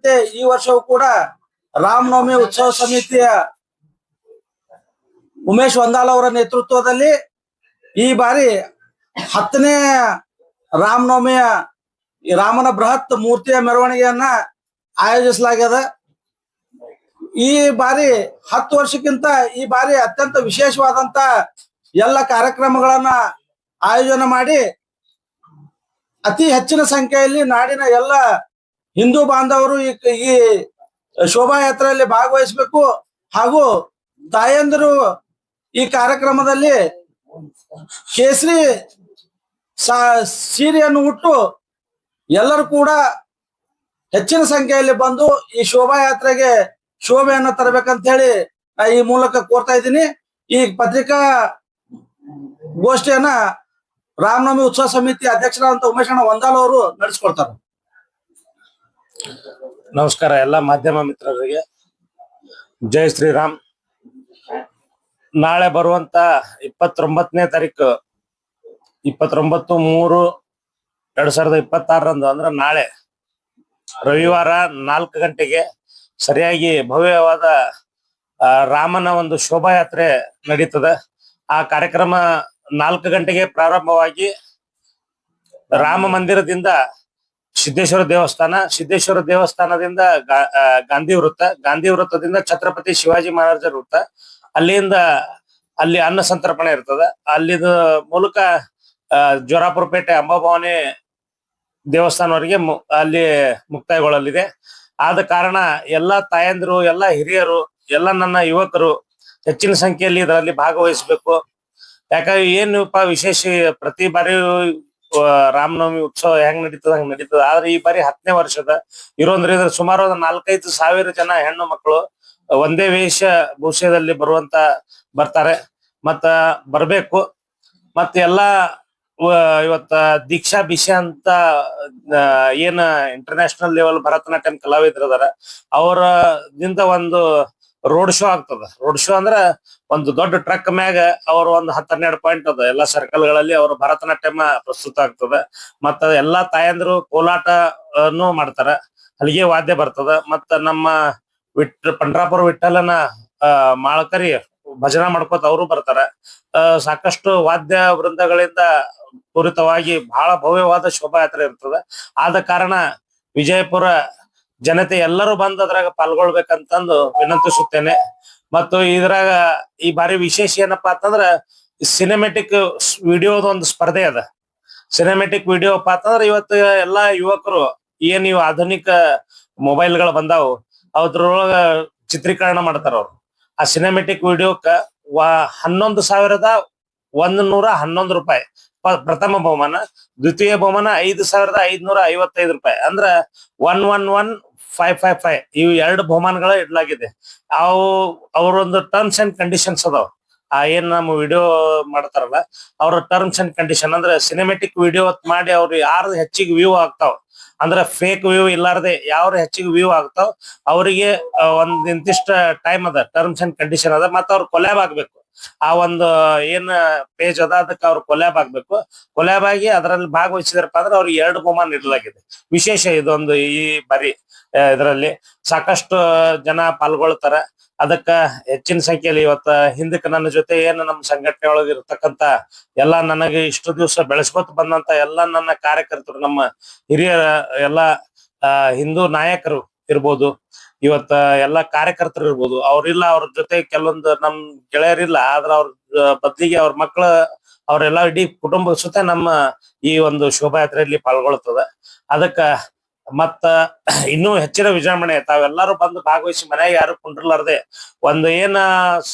ಎಂದಿನಂತೆ ಈ ವರ್ಷವೂ ಕೂಡ ರಾಮನವಮಿ ಉತ್ಸವ ಸಮಿತಿಯ ಉಮೇಶ್ ವಂದಾಲ್ ಅವರ ನೇತೃತ್ವದಲ್ಲಿ ಈ ಬಾರಿ 10ನೇ ರಾಮನವಮಿಯ ರಾಮನ ಬೃಹತ್ ಮೂರ್ತಿಯ ಮೆರವಣಿಗೆಯನ್ನ ಆಯೋಜಿಸಲಾಗಿದೆ. ಈ ಬಾರಿ 10 ವರ್ಷಕ್ಕಿಂತ ಈ ಬಾರಿ ಅತ್ಯಂತ ವಿಶೇಷವಾದಂತ ಎಲ್ಲ ಕಾರ್ಯಕ್ರಮಗಳನ್ನ ಆಯೋಜನೆ ಮಾಡಿ ಅತಿ ಹೆಚ್ಚಿನ ಸಂಖ್ಯೆಯಲ್ಲಿ ನಾಡಿನ ಎಲ್ಲ ಹಿಂದೂ ಬಾಂಧವರು ಈ ಶೋಭಾಯಾತ್ರೆಯಲ್ಲಿ ಭಾಗವಹಿಸಬೇಕು ಹಾಗೂ ತಾಯಂದಿರು ಈ ಕಾರ್ಯಕ್ರಮದಲ್ಲಿ ಕೇಸರಿ ಸೀರೆಯನ್ನು ಉಟ್ಟು ಎಲ್ಲರೂ ಕೂಡ ಹೆಚ್ಚಿನ ಸಂಖ್ಯೆಯಲ್ಲಿ ಬಂದು ಈ ಶೋಭಾಯಾತ್ರೆಗೆ ಶೋಭೆಯನ್ನು ತರಬೇಕಂತ ಹೇಳಿ ಈ ಮೂಲಕ ಕೋರ್ತಾ ಇದ್ದೀನಿ. ಈ ಪತ್ರಿಕಾ ಗೋಷ್ಠಿಯನ್ನ ರಾಮನವಮಿ ಉತ್ಸವ ಸಮಿತಿ ಅಧ್ಯಕ್ಷರಾದಂತ ಉಮೇಶಣ್ಣ ವಂದಾಲ್ ಅವರು ನಡೆಸ್ಕೊಡ್ತಾರೆ. ನಮಸ್ಕಾರ ಎಲ್ಲ ಮಾಧ್ಯಮ ಮಿತ್ರರಿಗೆ. ಜೈ ಶ್ರೀರಾಮ್. ನಾಳೆ ಬರುವಂತ 29ನೇ ತಾರೀಕು 29/3/2026 ಅಂದ್ರೆ ನಾಳೆ ರವಿವಾರ 4 ಗಂಟೆಗೆ ಸರಿಯಾಗಿ ಭವ್ಯವಾದ ರಾಮನ ಒಂದು ಶೋಭಾಯಾತ್ರೆ ನಡೀತದೆ. ಆ ಕಾರ್ಯಕ್ರಮ 4 ಗಂಟೆಗೆ ಪ್ರಾರಂಭವಾಗಿ ರಾಮ ಮಂದಿರದಿಂದ ಸಿದ್ದೇಶ್ವರ ದೇವಸ್ಥಾನದಿಂದ ಗಾಂಧಿ ವೃತ್ತದಿಂದ ಛತ್ರಪತಿ ಶಿವಾಜಿ ಮಹಾರಾಜರ ವೃತ್ತ, ಅಲ್ಲಿ ಅನ್ನ ಸಂತರ್ಪಣೆ ಇರ್ತದೆ. ಅಲ್ಲಿದ ಮೂಲಕ ಜೋರಾಪುರಪೇಟೆ ಅಂಬಾಭವಾನಿ ದೇವಸ್ಥಾನವರೆಗೆ ಅಲ್ಲಿ ಮುಕ್ತಾಯಗೊಳ್ಳಲಿದೆ. ಆದ ಕಾರಣ ಎಲ್ಲ ತಾಯಂದಿರು, ಎಲ್ಲ ಹಿರಿಯರು, ಎಲ್ಲ ನನ್ನ ಯುವಕರು ಹೆಚ್ಚಿನ ಸಂಖ್ಯೆಯಲ್ಲಿ ಇದರಲ್ಲಿ ಭಾಗವಹಿಸಬೇಕು. ಯಾಕಂದ್ರೆ ಏನಪ್ಪ ವಿಶೇಷ, ಪ್ರತಿ ಬಾರಿ ರಾಮನವಮಿ ಉತ್ಸವ ಹೆಂಗ್ ನಡೀತದ ಹಂಗ್ ನಡೀತದ. ಆದ್ರೆ ಈ ಬಾರಿ 10ನೇ ವರ್ಷದ ಇರೋಂದ್ರೆ ಇದ್ರ ಸುಮಾರು 4-5 ಸಾವಿರ ಜನ ಹೆಣ್ಣು ಮಕ್ಕಳು ಒಂದೇ ವೇಷಭೂಷದಲ್ಲಿ ಬರ್ತಾರೆ. ಮತ್ತ ಬರ್ಬೇಕು. ಮತ್ತೆ ಎಲ್ಲಾ ಇವತ್ತ ದೀಕ್ಷಾ ಬಿಷ ಅಂತ ಏನ್ ಇಂಟರ್ನ್ಯಾಷನಲ್ ಲೆವೆಲ್ ಭರತನಾಟ್ಯಂ ಕಲಾವಿದರದಾರ ಅವರದಿಂದ ಒಂದು ರೋಡ್ ಶೋ ಆಗ್ತದ. ರೋಡ್ ಶೋ ಅಂದ್ರ ಒಂದು ದೊಡ್ಡ ಟ್ರಕ್ ಮ್ಯಾಗ ಅವ್ರ ಒಂದು 10-12 ಪಾಯಿಂಟ್ ಅದ ಎಲ್ಲಾ ಸರ್ಕಲ್ ಗಳಲ್ಲಿ ಅವ್ರ ಭರತನಾಟ್ಯಮ ಪ್ರಸ್ತುತ ಆಗ್ತದ. ಮತ್ತ ಎಲ್ಲಾ ತಾಯಂದ್ರು ಕೋಲಾಟ ಮಾಡ್ತಾರ, ಹಲಿಗೆ ವಾದ್ಯ ಬರ್ತದ. ಮತ್ತ ನಮ್ಮ ಪಂಡ್ರಾಪುರ ವಿಠಲನ ಮಾಳಕರಿ ಭಜನಾ ಮಾಡ್ಕೋತ ಅವರು ಬರ್ತಾರ. ಸಾಕಷ್ಟು ವಾದ್ಯ ವೃಂದಗಳಿಂದ ಪೂರಿತವಾಗಿ ಬಹಳ ಭವ್ಯವಾದ ಶೋಭಾಯಾತ್ರೆ ಇರ್ತದೆ. ಆದ ಕಾರಣ ವಿಜಯಪುರ ಜನತೆ ಎಲ್ಲರೂ ಬಂದು ಅದ್ರಾಗ ಪಾಲ್ಗೊಳ್ಬೇಕಂತಂದು ವಿನಂತಿಸುತ್ತೇನೆ. ಮತ್ತು ಇದ್ರಾಗ ಈ ಬಾರಿ ವಿಶೇಷ ಏನಪ್ಪಾ ಅಂತಂದ್ರ ಸಿನಿಮೆಟಿಕ್ ವಿಡಿಯೋದ ಒಂದು ಸ್ಪರ್ಧೆ ಅದ. ಸಿನಿಮೆಟಿಕ್ ವಿಡಿಯೋ ಅಂತಂದ್ರ ಇವತ್ತು ಎಲ್ಲಾ ಯುವಕರು ಏನ್ ಇವು ಆಧುನಿಕ ಮೊಬೈಲ್ಗಳು ಬಂದಾವು ಅದ್ರೊಳಗ ಚಿತ್ರೀಕರಣ ಮಾಡ್ತಾರ ಅವ್ರು. ಆ ಸಿನಿಮೆಟಿಕ್ ವಿಡಿಯೋಕ್ಕ 11,111 ರೂಪಾಯಿ ಪ್ರಥಮ ಬಹುಮಾನ, ದ್ವಿತೀಯ ಬಹುಮಾನ 5,555 ರೂಪಾಯಿ, ಅಂದ್ರ 111,555 ಇವು 2 ಬಹುಮಾನಗಳ ಇಡ್ಲಾಗಿದೆ. ಅವ್ರೊಂದು ಟರ್ಮ್ಸ್ ಅಂಡ್ ಕಂಡೀಷನ್ಸ್ ಅದಾವ. ಏನ್ ನಮ್ಮ ವಿಡಿಯೋ ಮಾಡ್ತಾರಲ್ಲ ಅವ್ರ ಟರ್ಮ್ಸ್ ಅಂಡ್ ಕಂಡೀಷನ್ ಅಂದ್ರೆ ಸಿನಿಮೆಟಿಕ್ ವಿಡಿಯೋ ಮಾಡಿ ಅವ್ರು ಯಾರು ಹೆಚ್ಚಿಗೆ ವ್ಯೂ ಆಗ್ತಾವ, ಅಂದ್ರೆ ಫೇಕ್ ವ್ಯೂ ಇಲ್ಲಾರ್ದೆ ಯಾವ್ರು ಹೆಚ್ಚಿಗೆ ವ್ಯೂ ಆಗ್ತಾವ ಅವರಿಗೆ ಒಂದ್ ಇಂತಿಷ್ಟ ಟೈಮ್ ಅದ, ಟರ್ಮ್ಸ್ ಅಂಡ್ ಕಂಡೀಷನ್ ಅದ. ಮತ್ತ ಅವ್ರು ಕೊಲ್ಯಾಬ್ ಆಗ್ಬೇಕು. ಆ ಒಂದು ಏನ್ ಪೇಜ್ ಅದ ಅದಕ್ಕೆ ಅವ್ರು ಕೊಲ್ಯಾಬ್ ಆಗ್ಬೇಕು. ಕೊಲ್ಯಾಬ್ ಆಗಿ ಅದರಲ್ಲಿ ಭಾಗವಹಿಸಿದ್ರಪ್ಪ ಅಂದ್ರೆ ಅವ್ರಿಗೆ 2 ಬಹುಮಾನ ನೀಡಲಾಗಿದೆ. ವಿಶೇಷ ಇದೊಂದು ಈ ಬಾರಿ ಇದರಲ್ಲಿ ಸಾಕಷ್ಟು ಜನ ಪಾಲ್ಗೊಳ್ತಾರ. ಅದಕ್ಕ ಹೆಚ್ಚಿನ ಸಂಖ್ಯೆಯಲ್ಲಿ ಇವತ್ತ ಹಿಂದಕ್ಕೆ ನನ್ನ ಜೊತೆ ಏನು ನಮ್ಮ ಸಂಘಟನೆ ಒಳಗೆ ಇರ್ತಕ್ಕಂತ ಎಲ್ಲಾ ನನಗೆ ಇಷ್ಟು ದಿವಸ ಬೆಳೆಸ್ಕೊತ ಬಂದಂತ ಎಲ್ಲಾ ನನ್ನ ಕಾರ್ಯಕರ್ತರು, ನಮ್ಮ ಹಿರಿಯರ ಎಲ್ಲಾ ಹಿಂದೂ ನಾಯಕರು ಇರ್ಬೋದು, ಇವತ್ತ ಎಲ್ಲಾ ಕಾರ್ಯಕರ್ತರು ಇರ್ಬೋದು, ಅವ್ರಿಲ್ಲ ಅವ್ರ ಜೊತೆ ಕೆಲವೊಂದು ನಮ್ ಗೆಳೆಯರಿಲ್ಲ, ಆದ್ರ ಅವ್ರ ಬದ್ಲಿಗೆ ಅವ್ರ ಮಕ್ಕಳು ಅವರೆಲ್ಲ ಇಡೀ ಕುಟುಂಬ ಸುತ್ತ ನಮ್ಮ ಈ ಒಂದು ಶೋಭಾಯಾತ್ರೆಯಲ್ಲಿ ಪಾಲ್ಗೊಳ್ತದ. ಅದಕ್ಕ ಮತ್ತ ಇನ್ನೂ ಹೆಚ್ಚಿನ ವಿಜೃಂಭಣೆ ತಾವೆಲ್ಲರೂ ಬಂದು ಭಾಗವಹಿಸಿ ಮನೆಗೆ ಯಾರು ಕುಂಡ್ರಲಾರ್ದೆ ಒಂದು ಏನ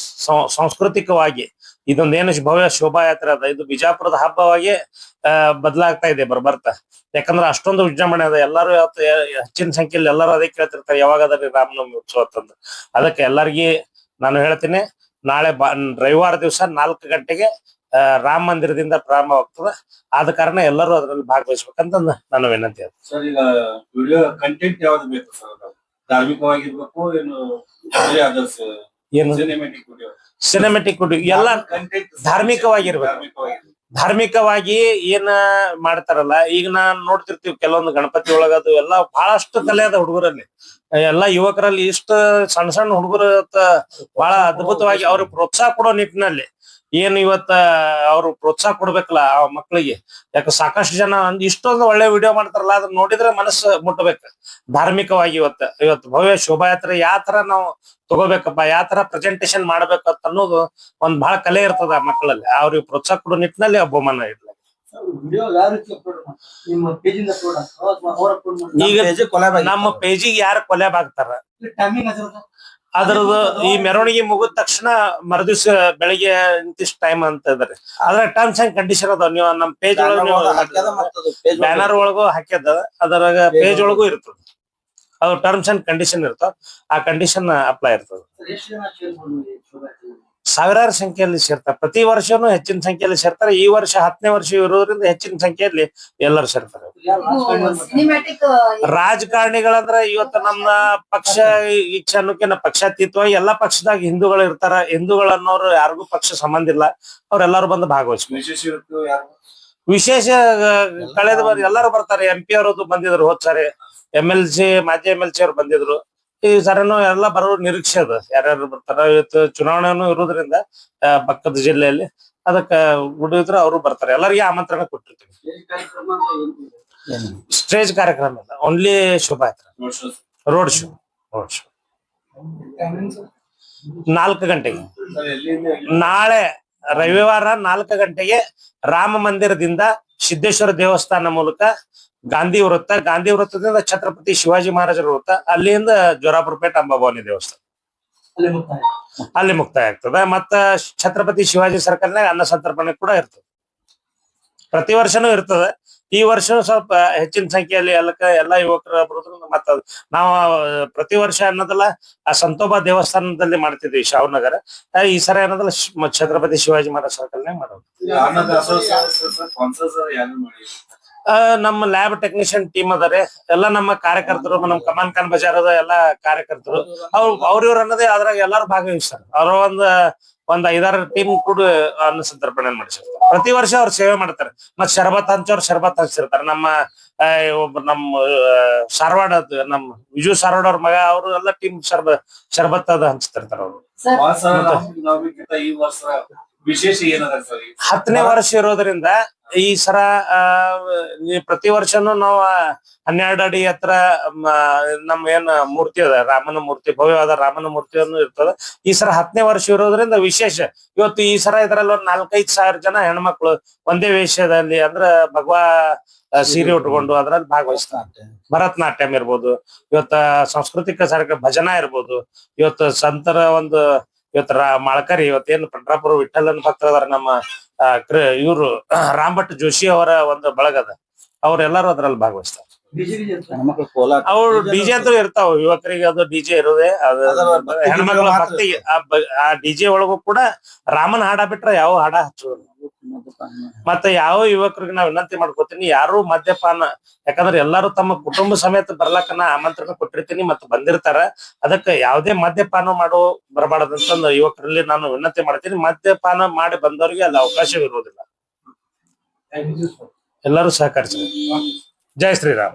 ಸಾಂಸ್ಕೃತಿಕವಾಗಿ ಇದೊಂದೇನು ಭವ್ಯ ಶೋಭಾಯಾತ್ರೆ ಅದ, ಇದು ಬಿಜಾಪುರದ ಹಬ್ಬವಾಗಿ ಬದಲಾಗ್ತಾ ಇದೆ ಬರ್ತಾ. ಯಾಕಂದ್ರೆ ಅಷ್ಟೊಂದು ವಿಜೃಂಭಣೆ ಅದ. ಎಲ್ಲರೂ ಹೆಚ್ಚಿನ ಸಂಖ್ಯೆಯಲ್ಲಿ ಎಲ್ಲರೂ ಅದೇ ಕೇಳ್ತಿರ್ತಾರೆ, ಯಾವಾಗ ಅದರಿ ರಾಮನವಮಿ ಉತ್ಸವ ಅಂತಂದು. ಅದಕ್ಕೆ ಎಲ್ಲರಿಗೂ ನಾನು ಹೇಳ್ತೀನಿ, ನಾಳೆ ರವಿವಾರ ದಿವಸ 4 ಗಂಟೆಗೆ ರಾಮ ಮಂದಿರದಿಂದ ಪ್ರಾರಂಭವಾಗ್ತದೆ. ಆದ ಕಾರಣ ಎಲ್ಲರೂ ಅದರಲ್ಲಿ ಭಾಗವಹಿಸ್ಬೇಕಂತ ನನ್ನ ವಿನಂತಿ ಅದು. ಸರ್, ಈಗ ವಿಡಿಯೋ ಕಂಟೆಂಟ್ ಯಾವ್ದು ಬೇಕು ಸರ್? ಧಾರ್ಮಿಕವಾಗಿರ್ಬೇಕು ಏನು ಸಿನಿಮೆಟಿಕ್ ವಿಡಿಯೋ ಎಲ್ಲ ಧಾರ್ಮಿಕವಾಗಿರ್ಬೇಕು. ಧಾರ್ಮಿಕವಾಗಿ ಏನ ಮಾಡ್ತಾರಲ್ಲ, ಈಗ ನಾನ್ ನೋಡ್ತಿರ್ತೀವಿ ಕೆಲವೊಂದು ಗಣಪತಿ ಒಳಗದು ಎಲ್ಲಾ ಬಹಳಷ್ಟು ಕಲೆ ಅದ ಹುಡುಗರಲ್ಲಿ, ಎಲ್ಲಾ ಯುವಕರಲ್ಲಿ ಇಷ್ಟ ಸಣ್ಣ ಸಣ್ಣ ಹುಡುಗರ ಬಹಳ ಅದ್ಭುತವಾಗಿ ಅವ್ರಿಗೆ ಪ್ರೋತ್ಸಾಹ ಕೊಡೋ ನಿಟ್ಟಿನಲ್ಲಿ ಏನ್ ಇವತ್ತ ಅವ್ರು ಪ್ರೋತ್ಸಾಹ ಕೊಡ್ಬೇಕಲ್ಲ ಆ ಮಕ್ಳಿಗೆ. ಯಾಕ ಸಾಕಷ್ಟು ಜನ ಇಷ್ಟೊಂದು ಒಳ್ಳೆ ವಿಡಿಯೋ ಮಾಡ್ತಾರಲ್ಲ, ಅದನ್ನ ನೋಡಿದ್ರೆ ಮನಸ್ಸು ಮುಟ್ಟಬೇಕು. ಧಾರ್ಮಿಕವಾಗಿ ಇವತ್ತು ಭವ್ಯ ಶೋಭಾಯಾತ್ರೆ ಯಾವ ತರ ನಾವು ತಗೋಬೇಕಪ್ಪ, ಯಾವ ತರ ಪ್ರೆಸೆಂಟೇಶನ್ ಮಾಡ್ಬೇಕಂತ ಅನ್ನೋದು ಒಂದ್ ಬಹಳ ಕಲೆ ಇರ್ತದ ಆ ಮಕ್ಕಳಲ್ಲಿ. ಅವ್ರಿಗೆ ಪ್ರೋತ್ಸಾಹ ಕೊಡೋ ನಿಟ್ಟಿನಲ್ಲಿ ಬಹುಮಾನ ಇಡ್ಲಿ. ಈಗ ನಮ್ಮ ಪೇಜಿಗೆ ಯಾರು ಕೊಲ್ಯಾಬ್ ಆಗ್ತಾರ, ಅದ್ರದ್ದು ಈ ಮೆರವಣಿಗೆ ಮುಗಿದ ತಕ್ಷಣ ಮರುದಿವ್ಸ ಬೆಳಿಗ್ಗೆ ಇಂತಿಷ್ಟು ಟೈಮ್ ಅಂತ ಇದಾರೆ. ಅದ್ರ ಟರ್ಮ್ಸ್ ಅಂಡ್ ಕಂಡೀಷನ್ ಅದಾವ. ನೀವು ನಮ್ಮ ಪೇಜ್ ಒಳಗ ಬ್ಯಾನರ್ ಒಳಗೂ ಹಾಕ್ಯದ, ಅದ್ರಾಗ ಪೇಜ್ ಒಳಗೂ ಇರ್ತದ. ಅದು ಟರ್ಮ್ಸ್ ಅಂಡ್ ಕಂಡೀಷನ್ ಇರ್ತಾವ, ಆ ಕಂಡೀಷನ್ ಅಪ್ಲೈ ಇರ್ತದ. ಸಾವಿರಾರು ಸಂಖ್ಯೆಯಲ್ಲಿ ಸೇರ್ತಾರೆ. ಪ್ರತಿ ವರ್ಷನೂ ಹೆಚ್ಚಿನ ಸಂಖ್ಯೆಯಲ್ಲಿ ಸೇರ್ತಾರೆ. ಈ ವರ್ಷ 10ನೇ ವರ್ಷ ಇರೋದ್ರಿಂದ ಹೆಚ್ಚಿನ ಸಂಖ್ಯೆಯಲ್ಲಿ ಎಲ್ಲರೂ ಸೇರ್ತಾರೆ. ರಾಜಕಾರಣಿಗಳಂದ್ರ ಇವತ್ತು ನಮ್ಮ ಪಕ್ಷ ಇಚ್ಛೆ ಅನ್ನೋಕೆ ಪಕ್ಷಾತೀತವಾಗಿ ಎಲ್ಲಾ ಪಕ್ಷದಾಗ ಹಿಂದೂಗಳು ಇರ್ತಾರ. ಹಿಂದೂಗಳನ್ನೋರು ಯಾರಿಗೂ ಪಕ್ಷ ಸಂಬಂಧ ಇಲ್ಲ, ಅವ್ರೆಲ್ಲಾರು ಬಂದು ಭಾಗವಹಿಸ್ಬೇಕು. ವಿಶೇಷ ಕಳೆದ ಬಾರಿ ಎಲ್ಲರೂ ಬರ್ತಾರೆ. MP ಅವರು ಬಂದಿದ್ರು, ಹೋದ್ ಸಾರಿ MLC ಮಾಜಿ MLC ಅವ್ರು ಬಂದಿದ್ರು. ಈ ಸರನು ಎಲ್ಲ ಬರೋ ನಿರೀಕ್ಷೆ ಅದ. ಯಾರ್ಯಾರು ಬರ್ತಾರ, ಇವತ್ತು ಚುನಾವಣೆನೂ ಇರೋದ್ರಿಂದ ಪಕ್ಕದ ಜಿಲ್ಲೆಯಲ್ಲಿ, ಅದಕ್ಕ ಹುಡುಗಿದ್ರು ಅವರು ಬರ್ತಾರೆ. ಎಲ್ಲರಿಗೆ ಆಮಂತ್ರಣ ಕೊಟ್ಟಿರ್ತೀವಿ. ಸ್ಟೇಜ್ ಕಾರ್ಯಕ್ರಮ ಇಲ್ಲ, ಓನ್ಲಿ ಶೋಭಾಯಾತ್ರೆ, ರೋಡ್ ಶೋ. 4 ಗಂಟೆಗೆ ನಾಳೆ ರವಿವಾರ 4 ಗಂಟೆಗೆ ರಾಮ ಮಂದಿರದಿಂದ ಸಿದ್ದೇಶ್ವರ ದೇವಸ್ಥಾನ ಮೂಲಕ ಗಾಂಧಿ ವೃತ್ತದಿಂದ ಛತ್ರಪತಿ ಶಿವಾಜಿ ಮಹಾರಾಜರ ವೃತ್ತ, ಅಲ್ಲಿಂದ ಜೋರಾಪುರಪೇಟೆ ಅಂಬಾಭವಾನಿ ದೇವಸ್ಥಾನ ಅಲ್ಲಿ ಮುಕ್ತಾಯ ಆಗ್ತದ. ಮತ್ತ ಛತ್ರಪತಿ ಶಿವಾಜಿ ಸರ್ಕಲ್ನಾಗ ಅನ್ನ ಸಂತರ್ಪಣೆ ಕೂಡ ಇರ್ತದೆ. ಪ್ರತಿ ವರ್ಷನೂ ಇರ್ತದೆ. ಈ ವರ್ಷನೂ ಸ್ವಲ್ಪ ಹೆಚ್ಚಿನ ಸಂಖ್ಯೆಯಲ್ಲಿ ಎಲ್ಲಾ ಯುವಕರ ಬರೋದ್ರಿಂದ ಮತ್ತ ನಾವು ಪ್ರತಿ ವರ್ಷ ಅನ್ನೋದಲ್ಲ ಆ ಸಂತೋಬಾ ದೇವಸ್ಥಾನದಲ್ಲಿ ಮಾಡ್ತಿದ್ವಿ ಶಾವನಗರ. ಈ ಸರ ಅನ್ನೋದಲ್ಲ ಛತ್ರಪತಿ ಶಿವಾಜಿ ಮಹಾರಾಜ್ ಸರ್ಕಲ್ನಾಗ ಮಾಡೋದು. ನಮ್ಮ ಲ್ಯಾಬ್ ಟೆಕ್ನಿಷಿಯನ್ ಟೀಮ್ ಅದಾರೆ, ಎಲ್ಲ ನಮ್ಮ ಕಾರ್ಯಕರ್ತರು, ನಮ್ಮ ಕಮಾನ್ ಖಾನ್ ಬಜಾರದ ಎಲ್ಲಾ ಕಾರ್ಯಕರ್ತರು, ಅವ್ರಿವ್ರು ಅನ್ನೋದೇ ಅದ್ರಾಗ ಎಲ್ಲಾರು ಭಾಗವಹಿಸ್ತಾರೆ. ಅವ್ರ ಒಂದ್ 5-6 ಟೀಮ್ ಕೂಡ ಅನ್ನ ಸಂತರ್ಪಣೆ ಮಾಡಿಸಿರ್ತಾರೆ. ಪ್ರತಿ ವರ್ಷ ಅವ್ರು ಸೇವೆ ಮಾಡ್ತಾರೆ. ಮತ್ ಶರಬತ್ ಹಂಚಿರ್ತಾರೆ. ನಮ್ಮ ಸಾರವಾಡ ನಮ್ಮ ವಿಜು ಸಾರವಾಡ ಅವ್ರ ಮಗ ಅವರು ಎಲ್ಲ ಟೀಮ್ ಶರಬತ್ ಅದ ಹಂಚ್ತಿರ್ತಾರ. ಅವ್ರು ವಿಶೇಷ ಏನದ ಸರ್? 10ನೇ ವರ್ಷ ಇರೋದ್ರಿಂದ ಈ ಸರ ಪ್ರತಿ ವರ್ಷನೂ ನಾವು 12 ಅಡಿ ಹತ್ರ ನಮ್ ಏನ್ ಮೂರ್ತಿ ಅದ, ರಾಮನ ಮೂರ್ತಿ, ಭವ್ಯವಾದ ರಾಮನ ಮೂರ್ತಿಯನ್ನು ಇರ್ತದ. ಈ ಸರ 10ನೇ ವರ್ಷ ಇರೋದ್ರಿಂದ ವಿಶೇಷ. ಇವತ್ತು ಈ ಸರ ಇದ್ರಲ್ಲಿ ಒಂದು 4-5 ಸಾವಿರ ಜನ ಹೆಣ್ಮಕ್ಳು ಒಂದೇ ವೇಷದಲ್ಲಿ, ಅಂದ್ರ ಭಗವಾ ಸೀರೆ ಉಟ್ಕೊಂಡು ಅದ್ರಲ್ಲಿ ಭಾಗವಹಿಸ್ತಾರೆ. ಭರತನಾಟ್ಯಂ ಇರ್ಬೋದು, ಇವತ್ತ ಸಾಂಸ್ಕೃತಿಕ ಕಾರ್ಯಕ್ರಮ ಭಜನಾ ಇರ್ಬೋದು, ಇವತ್ತು ಸಂತರ ಇವತ್ತು ಮಾಳ್ಕರಿ, ಇವತ್ತೇನು ಪಂಡ್ರಾಪುರ ವಿಠಲನ್ ಭಕ್ತದಾರ ನಮ್ಮ ಇವರು ರಾಮ್ ಭಟ್ ಜೋಶಿ ಅವರ ಒಂದು ಬಳಗದ, ಅವ್ರೆಲ್ಲಾರು ಅದ್ರಲ್ಲಿ ಭಾಗವಹಿಸ್ತಾರೆ. ಅವ್ರು ಡಿಜೆ ಅಂತೂ ಇರ್ತಾವ. ಯುವಕರಿಗೆ ಅದು ಡಿಜೆ ಇರೋದೇ, ಹೆಣ್ಮಕ್ಳ ಭಕ್ತಿಗೆ ಆ ಡಿಜೆ ಒಳಗೂ ಕೂಡ ರಾಮನ ಹಾಡ ಬಿಟ್ರೆ ಯಾವ ಹಾಡ ಹಚ್ಚೋದು. ಮತ್ತೆ ಯಾವ ಯುವಕರಿಗೆ ನಾವ್ ವಿನಂತಿ ಮಾಡ್ಕೋತೀನಿ, ಯಾರು ಮದ್ಯಪಾನ, ಯಾಕಂದ್ರೆ ಎಲ್ಲಾರು ತಮ್ಮ ಕುಟುಂಬ ಸಮೇತ ಬರ್ಲಕ್ಕ ನಾ ಆಮಂತ್ರಣ ಕೊಟ್ಟಿರ್ತೀನಿ ಮತ್ತು ಬಂದಿರ್ತಾರ. ಅದಕ್ಕೆ ಯಾವುದೇ ಮದ್ಯಪಾನ ಬರಬಾರದಂತ ಯುವಕರಲ್ಲಿ ನಾನು ವಿನಂತಿ ಮಾಡ್ತೀನಿ. ಮದ್ಯಪಾನ ಮಾಡಿ ಬಂದವರಿಗೆ ಅಲ್ಲಿ ಅವಕಾಶವಿರುವುದಿಲ್ಲ. ಎಲ್ಲರೂ ಸಹಕರಿಸಿ. ಜೈ ಶ್ರೀರಾಮ್.